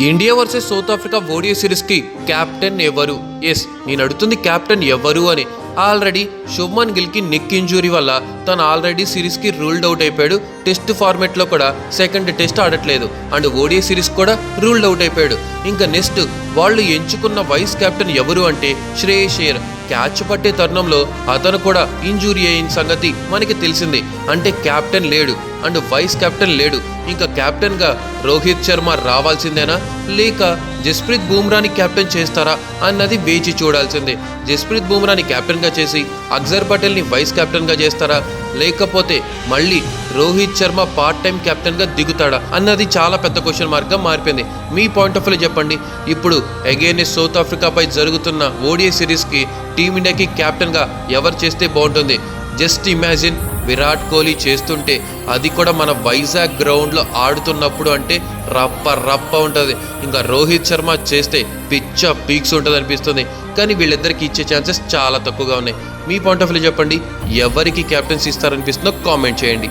India versus South Africa ODI సిరీస్కి captain ఎవరు? Yes, నేను అడుగుతుంది క్యాప్టెన్ ఎవరు అని. ఆల్రెడీ శుభ్మన్ గిల్కి నెక్ ఇంజురీ వల్ల తను ఆల్రెడీ సిరీస్కి రూల్డ్ అవుట్ అయిపోయాడు. టెస్ట్ ఫార్మేట్లో కూడా సెకండ్ టెస్ట్ ఆడట్లేదు అండ్ ఓడిఐ సిరీస్ కూడా రూల్డ్ అవుట్ అయిపోయాడు. ఇంకా నెక్స్ట్ వాళ్ళు ఎంచుకున్న వైస్ కెప్టెన్ ఎవరు అంటే శ్రేయస్ అయ్యర్. క్యాచ్ పట్టే తరుణంలో అతను కూడా ఇంజూరీ అయిన సంగతి మనకి తెలిసిందే. అంటే క్యాప్టెన్ లేడు అండ్ వైస్ కెప్టెన్ లేడు. ఇంకా కెప్టెన్గా రోహిత్ శర్మ రావాల్సిందేనా లేక జస్ప్రీత్ బుమ్రాని కెప్టెన్ చేస్తారా అన్నది వేచి చూడాల్సిందే. జస్ప్రీత్ బుమ్రాని కెప్టెన్గా చేసి అక్షర్ పటేల్ని వైస్ కెప్టెన్గా చేస్తారా లేకపోతే మళ్ళీ రోహిత్ శర్మ పార్ట్ టైం కెప్టెన్గా దిగుతాడా అన్నది చాలా పెద్ద క్వశ్చన్ మార్క్గా మారిపోయింది. మీ పాయింట్ ఆఫ్ వ్యూ చెప్పండి. ఇప్పుడు అగైనెస్ట్ సౌత్ ఆఫ్రికాపై జరుగుతున్న ఓడిఐ సిరీస్కి టీమిండియాకి కెప్టెన్గా ఎవరు చేస్తే బాగుంటుంది? జస్ట్ ఇమాజిన్ విరాట్ కోహ్లీ చేస్తుంటే, అది కూడా మన వైజాగ్ గ్రౌండ్లో ఆడుతున్నప్పుడు అంటే రప్ప ఉంటుంది. ఇంకా రోహిత్ శర్మ చేస్తే పిచ్చ పీక్స్ ఉంటుంది అనిపిస్తుంది. కానీ వీళ్ళిద్దరికి ఇచ్చే ఛాన్సెస్ చాలా తక్కువగా ఉన్నాయి. మీ పాయింట్ ఆఫ్ వ్యూ చెప్పండి. ఎవరికి కెప్టెన్సీ ఇస్తారనిపిస్తుందో కామెంట్ చేయండి.